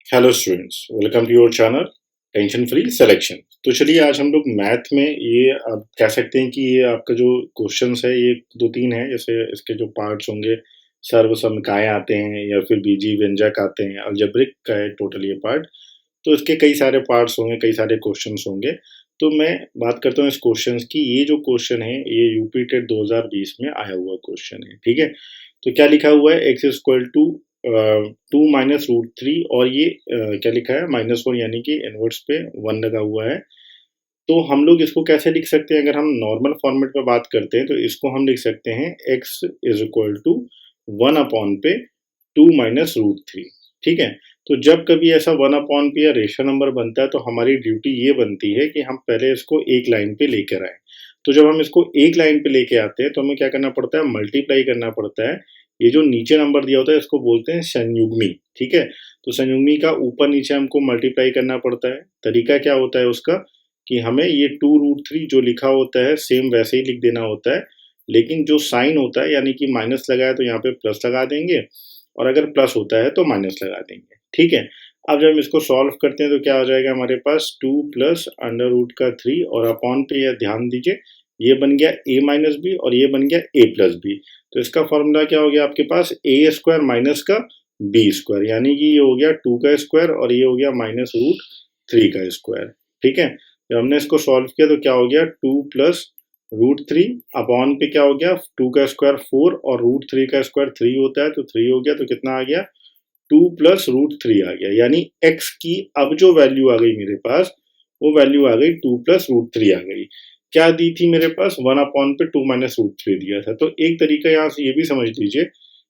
Hello students, welcome to your channel tension free selection. तो चलिए आज हम लोग मैथ में ये आप कह सकते हैं कि ये आपका जो क्वेश्चंस है ये दो तीन है। जैसे इसके जो पार्ट्स होंगे सर्वसमकाय आते हैं या फिर बीजी व्यंजक आते हैं, अलजेब्रिक का है टोटल ये पार्ट। तो इसके कई सारे पार्ट्स होंगे, कई सारे क्वेश्चंस होंगे। तो मैं बात करता हूँ इस क्वेश्चंस की। ये जो क्वेश्चन है ये यूपी टेट 2020 में आया हुआ क्वेश्चन है, ठीक है। तो क्या लिखा हुआ है, एक्स इक्वल टू 2 - √3 और ये क्या लिखा है -1 यानी कि इनवर्स पे 1 लगा हुआ है। तो हम लोग इसको कैसे लिख सकते हैं? अगर हम नॉर्मल फॉर्मेट में बात करते हैं तो इसको हम लिख सकते हैं x is equal to 1 upon पे 2 - √3, ठीक है। तो जब कभी ऐसा 1 अपॉन पे या रेशनल नंबर बनता है तो हमारी ड्यूटी ये बनती है कि हम पहले इसको एक लाइन पे लेकर आए। तो जब हम इसको एक लाइन पे लेके आते हैं तो हमें क्या करना पड़ता है, मल्टीप्लाई करना पड़ता है। ये जो नीचे नंबर दिया होता है इसको बोलते हैं संयुग्मी, ठीक है। तो संयुग्मी का ऊपर नीचे हमको मल्टीप्लाई करना पड़ता है। तरीका क्या होता है उसका कि हमें ये 2 √3 जो लिखा होता है सेम वैसे ही लिख देना होता है, लेकिन जो साइन होता है यानी कि माइनस लगाया तो यहाँ पे प्लस लगा देंगे और अगर प्लस होता है तो माइनस लगा देंगे, ठीक है। अब जब हम इसको सॉल्व करते हैं तो क्या हो जाएगा हमारे पास 2 + √3 और अपॉन पे यह ध्यान दीजिए ये बन गया a - b और ये बन गया a+b। तो इसका फॉर्मूला क्या हो गया आपके पास, a² माइनस का b², यानी कि ये हो गया 2 का स्क्वायर और ये हो गया -√3 का स्क्वायर, ठीक है। जब हमने इसको सॉल्व किया तो क्या हो गया 2 + √3 अपॉन पे क्या हो गया 2 का स्क्वायर 4 और √3 का स्क्वायर 3 होता है तो 3 हो गया। तो कितना आ गया 2 + √3 आ गया, यानी x की अब जो वैल्यू आ गई मेरे पास वो वैल्यू आ गई 2 + √3 आ गई। क्या दी थी मेरे पास, 1 अपॉन पे 2 - √3 दिया था। तो एक तरीका यहाँ से ये भी समझ लीजिए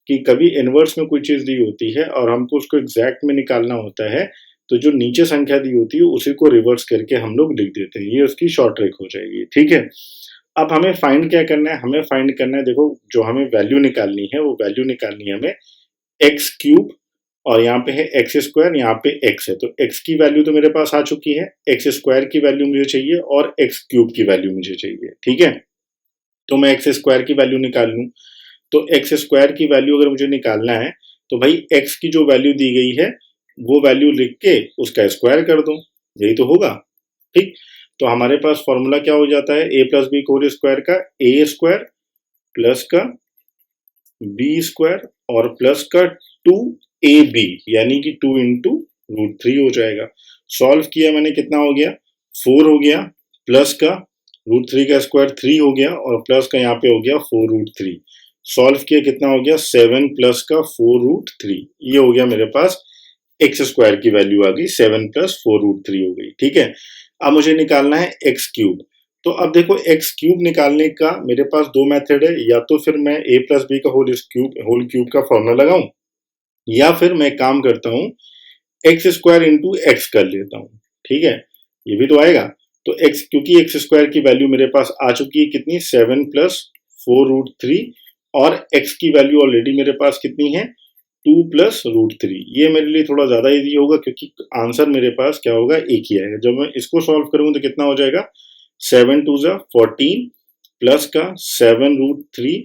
कि कभी इनवर्स में कोई चीज़ दी होती है और हमको उसको एग्जैक्ट में निकालना होता है तो जो नीचे संख्या दी होती है उसी को रिवर्स करके हम लोग लिख देते हैं। ये उसकी शॉर्ट ट्रिक हो जाएगी, ठीक है। अब हमें फाइंड क्या करना है, हमें फाइंड करना है, देखो जो हमें वैल्यू निकालनी है वो वैल्यू निकालनी है हमें x³ और यहाँ पे है x², यहाँ पे x है। तो x की वैल्यू तो मेरे पास आ चुकी है, x² की वैल्यू मुझे चाहिए और x³ की वैल्यू मुझे चाहिए, ठीक है। तो मैं x² की वैल्यू निकाल लूँ। तो x² की वैल्यू अगर मुझे निकालना है तो भाई x की जो वैल्यू दी गई है वो वैल्यू लिख के उसका स्क्वायर कर दो, यही तो होगा, ठीक। तो हमारे पास फॉर्मूला क्या हो जाता है, a+b होल स्क्वायर का a² प्लस का b² और प्लस का 2ab यानी कि 2 × √3 हो जाएगा। सॉल्व किया मैंने, कितना हो गया 4 हो गया, प्लस का √3 का स्क्वायर 3 हो गया और प्लस का यहाँ पे हो गया 4√3। सॉल्व किया कितना हो गया 7 प्लस का 4√3, ये हो गया मेरे पास x² की वैल्यू आ गई 7 + 4√3 हो गई, ठीक है। अब मुझे निकालना है x³। तो अब देखो x³ निकालने का मेरे पास दो मेथड है, या तो फिर मैं a+b का होल क्यूब का फॉर्मूला लगाऊं या फिर मैं काम करता हूं x² × x कर लेता हूं, ठीक है। ये भी तो आएगा। तो x, क्योंकि x² की वैल्यू मेरे पास आ चुकी है कितनी 7 + 4√3 और x की वैल्यू ऑलरेडी मेरे पास कितनी है 2 + √3। ये मेरे लिए थोड़ा ज्यादा इजी होगा क्योंकि आंसर मेरे पास क्या होगा एक ही आएगा। जब मैं इसको सॉल्व करूंगा तो कितना हो जाएगा 7 × 2 = 14 प्लस का 7√3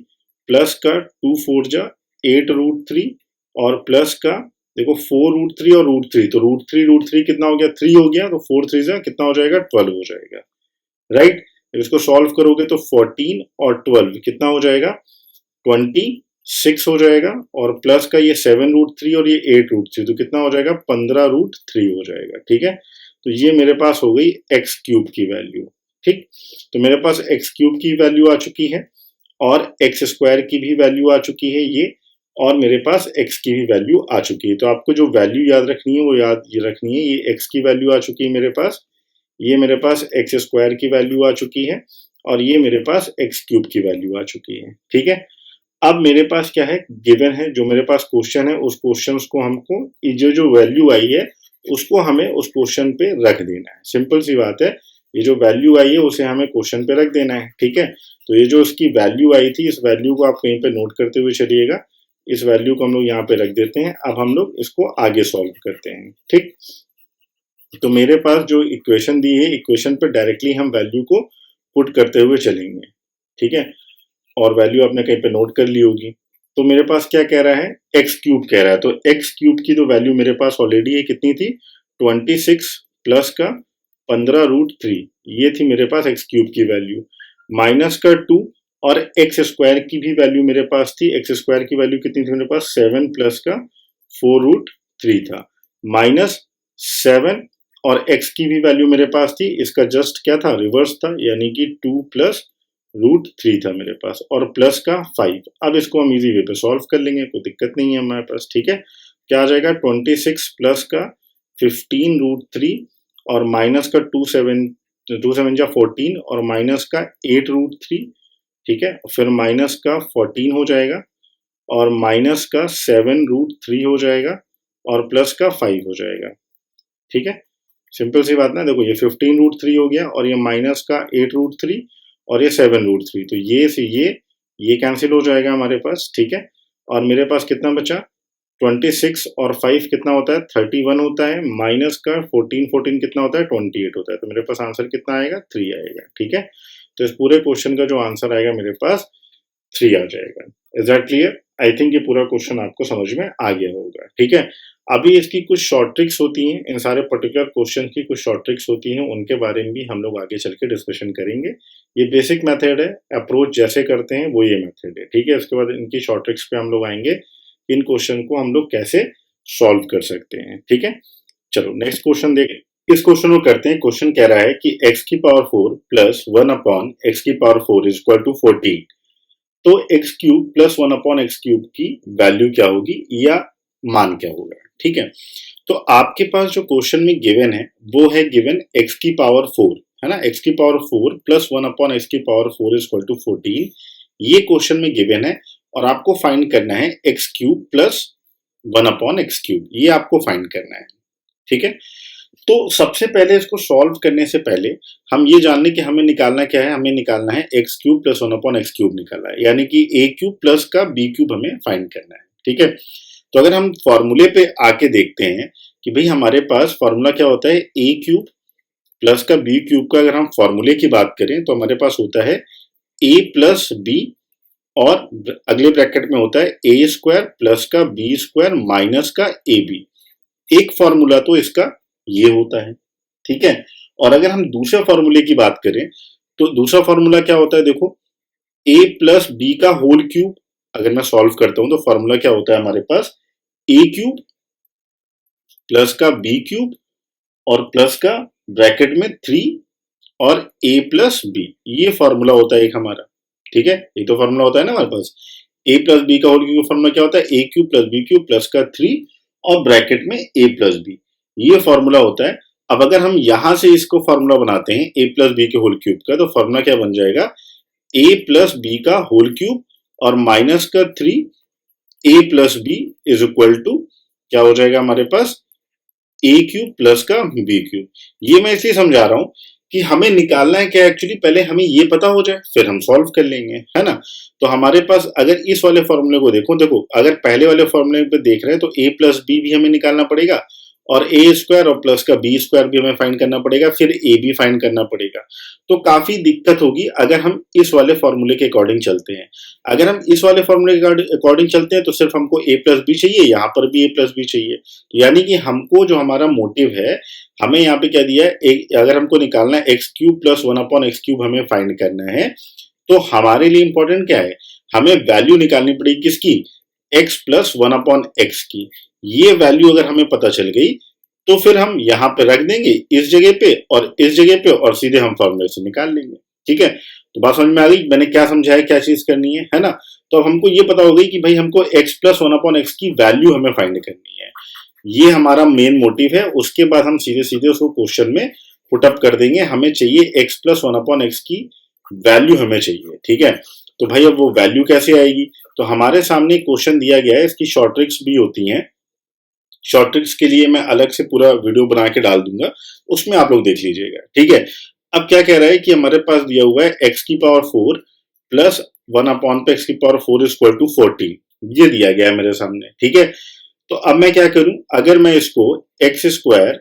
प्लस का 2 × 4 = 8√3 और प्लस का देखो 4√3 और √3, तो √3 कितना हो गया 3 हो गया, तो 4 3 से कितना हो जाएगा 12 हो जाएगा, राइट। इसको सॉल्व करोगे तो 14 और 12 कितना हो जाएगा 26 हो जाएगा और प्लस का ये 7√3 और ये 8√3 तो कितना हो जाएगा 15√3 हो जाएगा, ठीक है। तो ये मेरे पास हो गई x³ की वैल्यू, ठीक। तो मेरे पास x³ की वैल्यू आ चुकी है और x² की भी वैल्यू आ चुकी है ये, और मेरे पास x की भी वैल्यू आ चुकी है। तो आपको जो वैल्यू याद रखनी है वो याद रखनी है, ये x की वैल्यू आ चुकी है मेरे पास, ये मेरे पास x² की वैल्यू आ चुकी है और ये मेरे पास x³ की वैल्यू आ चुकी है, ठीक है। अब मेरे पास क्या है, गिवन है, जो मेरे पास क्वेश्चन है उस क्वेश्चन को हमको जो वैल्यू आई है उसको हमें उस क्वेश्चन पे रख देना है। सिंपल सी बात है, ये जो वैल्यू आई है उसे हमें क्वेश्चन पे रख देना है, ठीक है। तो ये जो इसकी वैल्यू आई थी इस वैल्यू को आप कहीं पे नोट करते हुए चलिएगा। इस वैल्यू को हम लोग यहाँ पे रख देते हैं। अब हम लोग इसको आगे सॉल्व करते हैं, ठीक। तो मेरे पास जो इक्वेशन दी है, इक्वेशन पे डायरेक्टली हम वैल्यू को पुट करते हुए चलेंगे, ठीक है। और वैल्यू आपने कहीं पे नोट कर ली होगी। तो मेरे पास क्या कह रहा है, एक्स क्यूब कह रहा है, तो एक्स क्यूब की तो वैल्यू मेरे पास ऑलरेडी है, कितनी थी 26 प्लस का 15√3, ये थी मेरे पास एक्स क्यूब की वैल्यू, माइनस का 2 और एक्स स्क्वायर की भी वैल्यू मेरे पास थी, एक्स स्क्वायर की वैल्यू कितनी थी मेरे पास 7 प्लस का 4√3 था, माइनस 7 और एक्स की भी वैल्यू मेरे पास थी, इसका जस्ट क्या था रिवर्स था, यानी कि 2 प्लस √3 था मेरे पास, और प्लस का 5। अब इसको हम इजी वे पे सॉल्व कर लेंगे, कोई दिक्कत नहीं है हमारे पास, ठीक है। क्या आ जाएगा 26 प्लस का 15√3 और माइनस का 2 7 जा 14 और माइनस का 8√3, ठीक है, फिर माइनस का 14 हो जाएगा और माइनस का 7√3 हो जाएगा और प्लस का 5 हो जाएगा, ठीक है। सिंपल सी बात ना, देखो ये 15√3 हो गया और ये माइनस का 8√3 और ये 7√3, तो ये से ये कैंसिल हो जाएगा हमारे पास, ठीक है। और मेरे पास कितना बचा 26 और 5 कितना होता है 31 होता है, माइनस का 14 कितना होता है 28 होता है, तो मेरे पास आंसर कितना आएगा 3 आएगा, ठीक है। तो इस पूरे क्वेश्चन का जो आंसर आएगा मेरे पास 3 आ जाएगा। Is that clear? I think ये पूरा क्वेश्चन आपको समझ में आ गया होगा, ठीक है। अभी इसकी कुछ शॉर्ट ट्रिक्स होती हैं, इन सारे पर्टिकुलर क्वेश्चन की कुछ शॉर्ट ट्रिक्स होती हैं, उनके बारे में भी हम लोग आगे चल के डिस्कशन करेंगे। ये बेसिक मेथड है, अप्रोच जैसे करते हैं वो ये मेथड है, ठीक है। उसके बाद इनकी शॉर्ट ट्रिक्स पे हम लोग आएंगे, इन क्वेश्चन को हम लोग कैसे सॉल्व कर सकते हैं, ठीक है। चलो नेक्स्ट क्वेश्चन देखें। इस क्वेश्चन को करते हैं। क्वेश्चन कह रहा है कि x की पावर 4 प्लस 1 अपॉन x की पावर 4 इज इक्वल टू 14, तो x cube plus 1 upon x cube की वैल्यू क्या होगी या मान क्या होगा, ठीक है। तो आपके पास जो क्वेश्चन में गिवन है वो है गिवन x की पावर 4, है ना, x की पावर 4 प्लस 1 अपॉन x की पावर 4 इज इक्वल टू 14, ये क्वेश्चन में गिवन है और आपको फाइंड करना है x cube plus 1 upon x cube, ये आपको फाइंड करना है, ठीक है। तो सबसे पहले इसको सॉल्व करने से पहले हम ये जान लें कि हमें निकालना क्या है, हमें निकालना है x cube plus 1 upon x cube निकालना है, यानी कि ए क्यूब प्लस का बी क्यूब हमें फाइंड करना है, ठीक है। तो अगर हम फॉर्मूले पे आके देखते हैं कि भाई हमारे पास फॉर्मूला क्या होता है, ए क्यूब प्लस का बी क्यूब का अगर हम फॉर्मूले की बात करें तो हमारे पास होता है ए प्लस बी और अगले ब्रैकेट में होता है ए स्क्वायर प्लस का बी स्क्वायर माइनस का ए बी। एक फॉर्मूला तो इसका ये होता है, ठीक है। और अगर हम दूसरे फॉर्मूले की बात करें तो दूसरा फॉर्मूला क्या होता है, देखो a प्लस बी का होल क्यूब, अगर मैं सॉल्व करता हूं तो फॉर्मूला क्या होता है हमारे पास a क्यूब प्लस का b क्यूब और प्लस का ब्रैकेट में 3 और a प्लस बी, ये फॉर्मूला होता है एक हमारा, ठीक है। ये तो फॉर्मूला होता है ना हमारे पास, a प्लस बी का होल क्यूब फॉर्मूला क्या होता है a cube plus B cube plus का 3 और ब्रैकेट में a प्लस बी, ये फॉर्मूला होता है। अब अगर हम यहां से इसको फॉर्मूला बनाते हैं a प्लस बी के होल क्यूब का, तो फॉर्मूला क्या बन जाएगा a प्लस बी का होल क्यूब और माइनस का 3 a plus B is equal to क्या हो जाएगा हमारे पास a क्यूब प्लस का b क्यूब। ये मैं इसलिए समझा रहा हूं कि हमें निकालना है क्या, एक्चुअली पहले हमें ये पता हो जाए फिर हम सॉल्व कर लेंगे, है ना। तो हमारे पास अगर इस वाले फॉर्मूले को देखो अगर पहले वाले फॉर्मूले पे देख रहे हैं तो a प्लस बी भी हमें निकालना पड़ेगा और ए स्क्वायर और प्लस का बी स्क्वायर भी हमें फाइंड करना पड़ेगा, फिर ए बी फाइंड करना पड़ेगा। तो काफी दिक्कत होगी अगर हम इस वाले फॉर्मूले के अकॉर्डिंग चलते हैं। अगर हम इस वाले फॉर्मूले के अकॉर्डिंग चलते हैं तो सिर्फ हमको ए प्लस बी चाहिए, यहाँ पर भी ए प्लस बी चाहिए, तो यानी कि हमको जो हमारा मोटिव है, हमें यहाँ पे क्या दिया है, अगर हमको निकालना है x cube plus 1 upon x cube हमें फाइंड करना है, तो हमारे लिए इंपॉर्टेंट क्या है, हमें वैल्यू निकालनी पड़ेगी किसकी, x प्लस 1 अपॉन एक्स की। ये वैल्यू अगर हमें पता चल गई तो फिर हम यहाँ पे रख देंगे इस जगह पे और इस जगह पे और सीधे हम फॉर्मूले से निकाल लेंगे, ठीक है। तो बात समझ में आ गई मैंने क्या समझाया, क्या चीज करनी है ना। तो अब हमको ये पता हो गई कि भाई हमको x प्लस 1 अपॉन एक्स की वैल्यू हमें फाइंड करनी है, ये हमारा मेन मोटिव है। उसके बाद हम सीधे सीधे उसको क्वेश्चन में पुटअप कर देंगे, हमें चाहिए x प्लस 1 अपॉन एक्स की वैल्यू हमें चाहिए, ठीक है। तो भाई अब वो वैल्यू कैसे आएगी, तो हमारे सामने क्वेश्चन दिया गया है, इसकी शॉर्ट ट्रिक्स भी होती हैं। शॉर्ट ट्रिक्स के लिए मैं अलग से पूरा वीडियो बना के डाल दूंगा, उसमें आप लोग देख लीजिएगा, ठीक है। अब क्या कह रहा है कि हमारे पास दिया हुआ है x की पावर 4 प्लस 1 अपॉन पे x की पावर 4 इज इक्वल टू 14, ये दिया गया है मेरे सामने, ठीक है। तो अब मैं क्या करूं, अगर मैं इसको एक्स स्क्वायर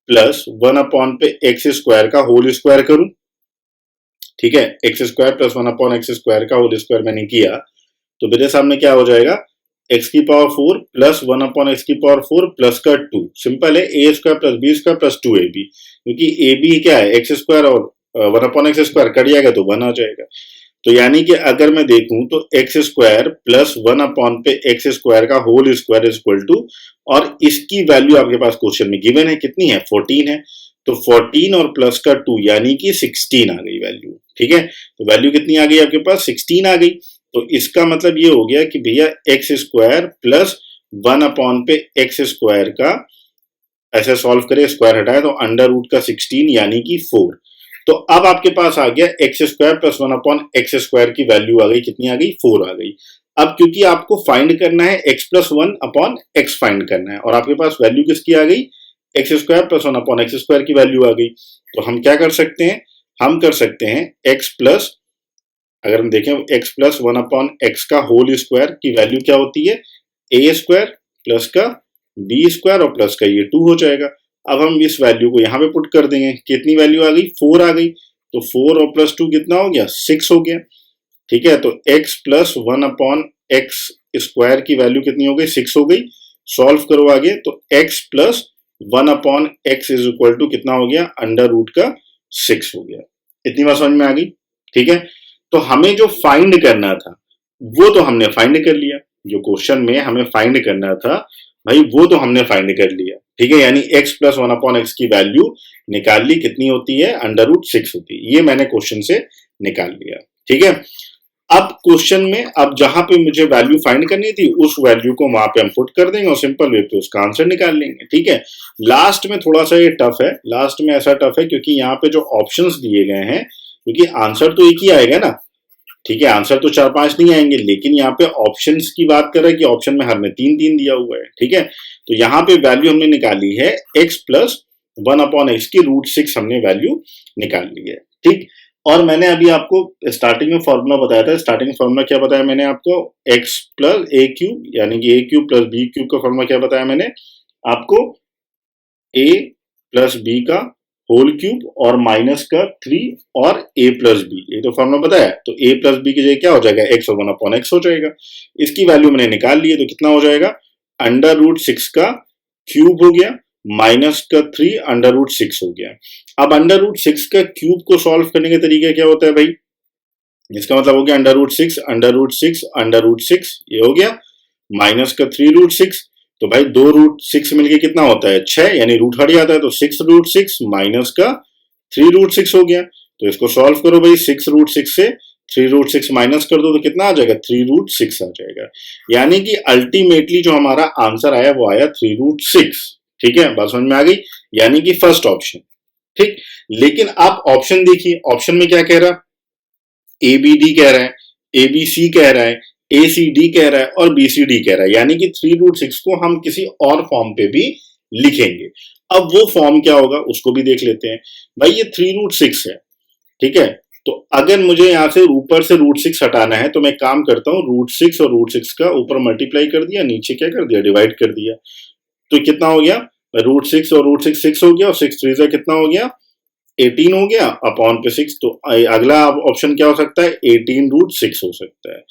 प्लस 1 अपॉन पे एक्स स्क्वायर का होल स्क्वायर करूं, ठीक है, x square plus 1 upon x square का होल स्क्वायर मैंने किया, तो मेरे सामने क्या हो जाएगा एक्स की पावर 4 प्लस 1 अपॉन एक्स की पावर 4 प्लस का 2। सिंपल है, a square plus b square plus 2 a b, क्योंकि ए बी क्या है, एक्स स्क्वायर और 1 अपॉन एक्स स्क्वायर कट जाएगा तो 1 आ जाएगा। तो यानी कि अगर मैं देखूं तो एक्स स्क्वायर प्लस 1 अपॉन पे एक्स स्क्वायर का whole square is equal to, और इसकी वैल्यू आपके पास क्वेश्चन में गिवन है, कितनी है, 14 है। तो 14 और प्लस का 2 यानी कि 16 आ गई वैल्यू। ठीक है, तो वैल्यू कितनी आ गई आपके पास, 16 आ गई। तो इसका मतलब ये हो गया कि भैया एक्स स्क्वायर प्लस 1 अपॉन पे एक्स स्क्वायर का ऐसे सॉल्व करें, स्क्वायर हटाए तो अंडर रूट का 16 यानी कि 4। तो अब आपके पास आ गया x square plus 1 upon x square की वैल्यू आ गई, कितनी आ गई, 4 आ गई। अब क्योंकि आपको फाइंड करना है x plus 1 upon x find करना है, और आपके पास वैल्यू किसकी आ गई, x square plus 1 upon x square की वैल्यू आ गई। तो हम क्या कर सकते हैं, हम कर सकते हैं एक्स प्लस, अगर हम देखें एक्स प्लस 1 अपॉन एक्स का होल स्क्वायर की वैल्यू क्या होती है, ए स्क्वायर प्लस का बी स्क्वायर और प्लस का ये 2 हो जाएगा। अब हम इस वैल्यू को यहाँ पे पुट कर देंगे, कितनी वैल्यू आ गई, 4 आ गई। तो 4 और प्लस 2 कितना हो गया, 6 हो गया। ठीक है, तो x plus 1 upon x square की वैल्यू कितनी हो गई, 6 हो गई। सॉल्व करो आगे, तो x plus 1 upon X is equal to कितना हो गया, अंडर रूट का 6 हो गया। इतनी बात समझ में आ गई। ठीक है, तो हमें जो फाइंड करना था वो तो हमने फाइंड कर लिया, जो क्वेश्चन में हमें फाइंड करना था भाई वो तो हमने फाइंड कर लिया। ठीक है, यानी x प्लस 1 अपॉन एक्स की वैल्यू निकाल ली, कितनी होती है, अंडर रूट 6 होती है। ये मैंने क्वेश्चन से निकाल लिया। ठीक है, अब क्वेश्चन में अब जहां पे मुझे वैल्यू फाइंड करनी थी उस वैल्यू को वहां पे हम पुट कर देंगे और सिंपल वे पे उसका आंसर निकाल लेंगे। ठीक है, लास्ट में थोड़ा सा ये टफ है, लास्ट में ऐसा टफ है क्योंकि यहाँ पे जो ऑप्शंस दिए गए हैं, क्योंकि आंसर तो एक ही आएगा ना। ठीक है, आंसर तो 4-5 नहीं आएंगे, लेकिन यहाँ पे ऑप्शंस की बात कर रहे हैं कि ऑप्शन में हर में 3-3 दिया हुआ है। ठीक है, तो यहाँ पे वैल्यू हमने निकाली है x प्लस 1 अपॉन एक्स की रूट 6 हमने वैल्यू निकाल ली है। ठीक, और मैंने अभी आपको स्टार्टिंग में फॉर्मूला बताया था, स्टार्टिंग फॉर्मूला क्या बताया मैंने आपको, x प्लस ए क्यूब यानी कि ए क्यूब प्लस बी क्यूब का फॉर्मूला क्या बताया मैंने आपको, a प्लस बी का होल क्यूब और माइनस का 3 और a प्लस बी, ये तो फॉर्मूला बताया। तो a प्लस बी की जगह क्या हो जाएगा, x और 1 अपॉन एक्स हो जाएगा। इसकी वैल्यू मैंने निकाल ली है, तो कितना हो जाएगा, अंडर रूट 6 का क्यूब हो गया माइनस का 3 अंडर रूट 6 हो गया। अब अंडर रूट 6 का क्यूब को सॉल्व करने का तरीका क्या होता है भाई, इसका मतलब हो गया under root 6 under root 6 under root 6, ये हो गया माइनस का 3 रूट 6। तो भाई 2 रूट 6 मिलके कितना होता है, 6, यानी रूट हट जाता है, तो 6 रूट 6 माइनस का 3 रूट 6 हो गया। तो इसको सॉल्व करो भाई, 6 रूट 6 से 3 रूट 6 माइनस कर दो तो कितना आ जाएगा, 3 रूट 6 आ जाएगा। यानी कि अल्टीमेटली जो हमारा आंसर आया वो आया 3 रूट 6। ठीक है, बात समझ में आ गई, यानी कि फर्स्ट ऑप्शन। ठीक, लेकिन आप ऑप्शन देखिए, ऑप्शन में क्या कह रहा है, ए बी डी कह रहा है, ए बी सी कह रहा है, ए सी डी कह रहा है और बी सी डी कह रहा है, यानी कि 3 रूट 6 को हम किसी और फॉर्म पे भी लिखेंगे। अब वो फॉर्म क्या होगा उसको भी देख लेते हैं। भाई ये 3 रूट 6 है, ठीक है, तो अगर मुझे यहां से ऊपर से रूट 6 हटाना है तो मैं काम करता हूं, रूट 6 और रूट 6 का ऊपर मल्टीप्लाई कर दिया, नीचे क्या कर दिया, डिवाइड कर दिया। तो कितना हो गया, रूट 6 और रूट 6 6 हो गया, और 6 3 कितना हो गया, 18 हो गया अपॉन पे 6। तो अगला ऑप्शन क्या हो सकता है, 18 रूट 6 हो सकता है।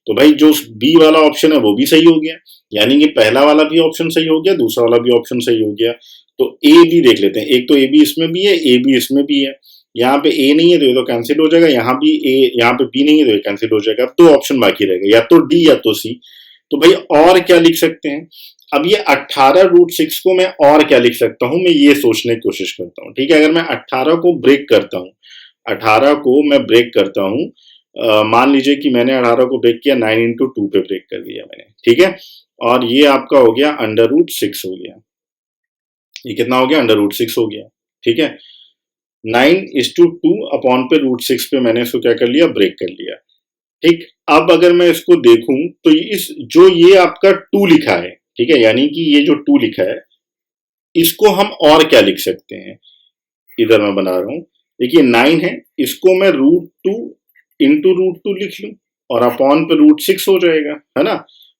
तो भाई जो बी वाला ऑप्शन है वो भी सही हो गया, यानी कि पहला वाला भी ऑप्शन सही हो गया, दूसरा वाला भी ऑप्शन सही हो गया। तो ए बी देख लेते हैं, एक तो ए बी इसमें भी है, ए बी इसमें भी है, यहाँ पे ए नहीं है तो ये तो कैंसिल हो जाएगा, यहाँ भी ए, यहाँ पे बी नहीं है तो ये कैंसिल हो जाएगा। अब 2 ऑप्शन बाकी रहेगा, या तो डी या तो सी। तो भाई और क्या लिख सकते हैं, अब ये 18 रूट 6 को मैं और क्या लिख सकता हूं, मैं ये सोचने की कोशिश करता हूं। ठीक है, अगर मैं 18 को ब्रेक करता हूं, 18 को मैं ब्रेक करता हूं, मान लीजिए कि मैंने 18 को ब्रेक किया, 9 इंटू 2 पे ब्रेक कर दिया मैंने, ठीक है, और ये आपका हो गया अंडर रूट 6 हो गया, ये कितना हो गया, अंडर रूट 6 हो गया। ठीक है, 9:2 अपॉन पे रूट 6 पे मैंने इसको क्या कर लिया, ब्रेक कर लिया। ठीक, अब अगर मैं इसको देखूं तो इस जो ये आपका 2 लिखा है, ठीक है, यानी कि ये जो 2 लिखा है इसको हम और क्या लिख सकते हैं, इधर मैं बना रहा हूं, देखिए 9 है, इसको मैं रूट 2 इंटू रूट 2 लिख लूं और अपॉन पे रूट 6 हो जाएगा, है ना।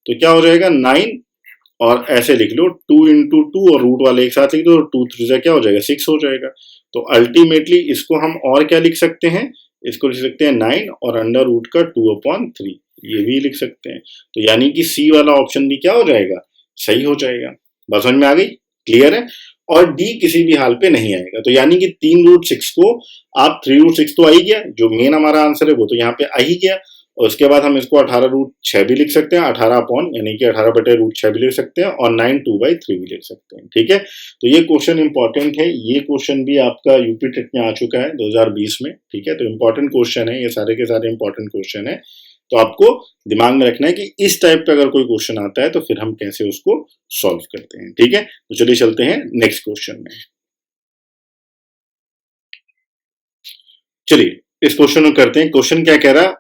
तो क्या हो जाएगा 9 और ऐसे लिख लो 2 इंटू 2 और रूट वाले एक साथ लिख दो, 2 3 क्या हो जाएगा, 6 हो जाएगा। तो अल्टीमेटली इसको हम और क्या लिख सकते हैं, इसको लिख सकते हैं 9 और अंडर रूट का 2 अपॉन 3, ये भी लिख सकते हैं। तो यानी कि सी वाला ऑप्शन भी क्या हो जाएगा, सही हो जाएगा। बात समझ में आ गई, क्लियर है। और डी किसी भी हाल पे नहीं आएगा। तो यानी कि 3√6 को आप 3√6 तो आ ही गया, जो मेन हमारा आंसर है वो तो यहाँ पे आ ही गया। और उसके बाद हम इसको 18√6 भी लिख सकते हैं, 18 अपॉन यानी कि 18/√6 भी लिख सकते हैं, और 9 2/3 भी लिख सकते हैं। ठीक है, तो ये क्वेश्चन इंपॉर्टेंट है। ये क्वेश्चन भी आपका यूपी टेट में आ चुका है 2020 में। ठीक है, तो इंपॉर्टेंट क्वेश्चन है, ये सारे के सारे इंपॉर्टेंट क्वेश्चन है। तो आपको दिमाग में रखना है कि इस टाइप का अगर कोई क्वेश्चन आता है तो फिर हम कैसे उसको सॉल्व करते हैं। ठीक है, तो चलिए चलते हैं नेक्स्ट क्वेश्चन में। चलिए इस क्वेश्चन को करते हैं। क्वेश्चन क्या कह रहा,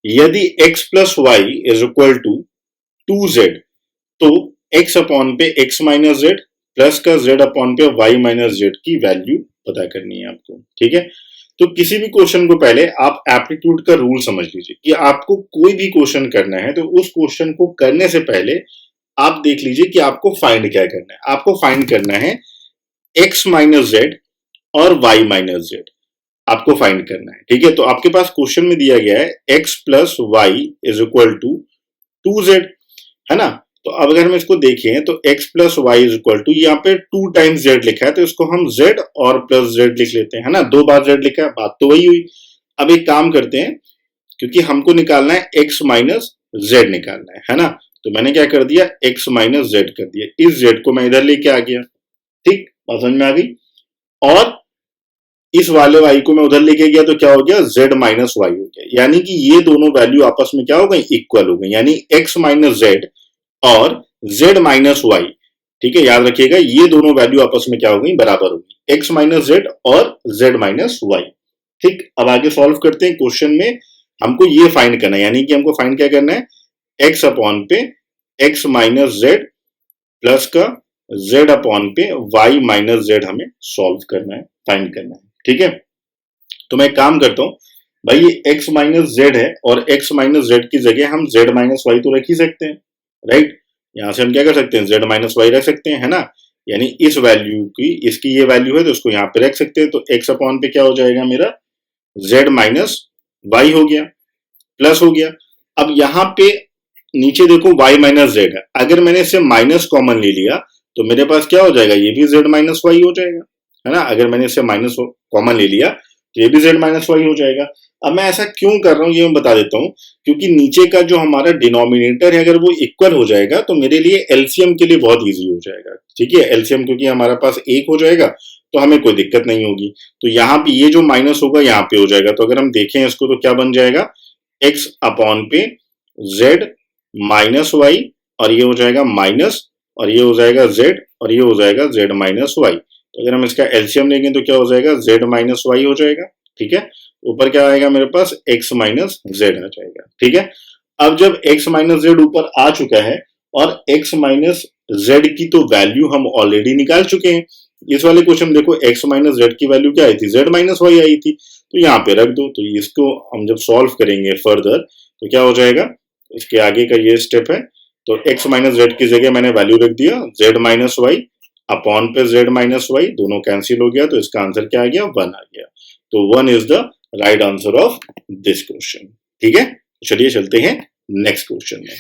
यदि x plus Y is equal to 2z, तो x अपॉन पे x माइनस जेड प्लस का z अपॉन पे y माइनस जेड की वैल्यू पता करनी है आपको। ठीक है, तो किसी भी क्वेश्चन को पहले आप एप्टीट्यूड का रूल समझ लीजिए कि आपको कोई भी क्वेश्चन करना है तो उस क्वेश्चन को करने से पहले आप देख लीजिए कि आपको फाइंड क्या करना है। आपको फाइंड करना है x माइनस जेड और y माइनस जेड, आपको फाइंड करना है। ठीक है, तो आपके पास क्वेश्चन में दिया गया है x plus Y is equal to 2z, है ना। तो अब अगर हम इसको देखें तो x plus Y is equal to, यहाँ पे 2 टाइम्स z लिखा है तो इसको हम z और प्लस z लिख लेते हैं, है ना। 2 बार z लिखा है, बात तो वही हुई। अब एक काम करते हैं, क्योंकि हमको निकालना है x माइनस जेड निकालना है ना। तो मैंने क्या कर दिया, x माइनस जेड कर दिया, इस z को मैं इधर लेके आ गया। ठीक, बात समझ में आ गई। और इस वाले y को मैं उधर लेके गया तो क्या हो गया, z माइनस वाई हो गया। यानी कि ये दोनों वैल्यू आपस में क्या हो गई, इक्वल हो गई। यानी x माइनस जेड और z माइनस वाई, ठीक है, याद रखिएगा ये दोनों वैल्यू आपस में क्या हो गई, बराबर हो गई, x माइनस जेड और z माइनस वाई। ठीक, अब आगे सॉल्व करते हैं। क्वेश्चन में हमको ये फाइंड करना है, यानी कि हमको फाइंड क्या करना है, x अपॉन पे x माइनस जेड प्लस का z अपॉन पे y माइनस जेड हमें सॉल्व करना है, फाइंड करना है। ठीक है, तो मैं एक काम करता हूं भाई, ये x माइनस जेड है और x माइनस जेड की जगह हम z माइनस वाई तो रख ही सकते हैं, राइट। यहां से हम क्या कर सकते हैं, z माइनस वाई रख सकते हैं, है ना। यानी इस वैल्यू की, इसकी ये वैल्यू है तो इसको यहाँ पे रख सकते हैं। तो x अपॉन पे क्या हो जाएगा मेरा, z माइनस वाई हो गया, प्लस हो गया। अब यहाँ पे नीचे देखो y माइनस जेड है, अगर मैंने इससे माइनस कॉमन ले लिया तो मेरे पास क्या हो जाएगा, ये भी z माइनस वाई हो जाएगा, है ना। अगर मैंने इससे माइनस कॉमन ले लिया तो ये भी z माइनस वाई हो जाएगा। अब मैं ऐसा क्यों कर रहा हूं ये मैं बता देता हूं, क्योंकि नीचे का जो हमारा डिनोमिनेटर है अगर वो इक्वल हो जाएगा तो मेरे लिए एलसीएम के लिए बहुत इजी हो जाएगा। ठीक है, एलसीएम क्योंकि हमारे पास 1 हो जाएगा तो हमें कोई दिक्कत नहीं होगी। तो यहाँ पे ये जो माइनस होगा यहाँ पे हो जाएगा। तो अगर हम देखें इसको तो क्या बन जाएगा, x अपॉन पे z माइनस वाई, और ये हो जाएगा माइनस, और ये हो जाएगा z, और ये हो जाएगा z माइनस वाई। तो अगर हम इसका एलसीएम लेंगे तो क्या हो जाएगा, z माइनस वाई हो जाएगा। ठीक है, ऊपर क्या आएगा मेरे पास, x माइनस जेड आ जाएगा। ठीक है, अब जब x माइनस जेड ऊपर आ चुका है और x माइनस जेड की तो वैल्यू हम ऑलरेडी निकाल चुके हैं। इस वाले क्वेश्चन देखो x माइनस जेड की वैल्यू क्या आई थी, z माइनस वाई आई थी, तो यहाँ पे रख दो। तो इसको हम जब सॉल्व करेंगे फर्दर तो क्या हो जाएगा, इसके आगे का ये स्टेप है। तो x माइनस जेड की जगह मैंने वैल्यू रख दिया z माइनस वाई अपॉन पे z माइनस वाई, दोनों कैंसिल हो गया तो इसका आंसर क्या आ गया, 1 आ गया। तो 1 is the right answer of this question. ठीक है, चलिए चलते हैं नेक्स्ट क्वेश्चन में।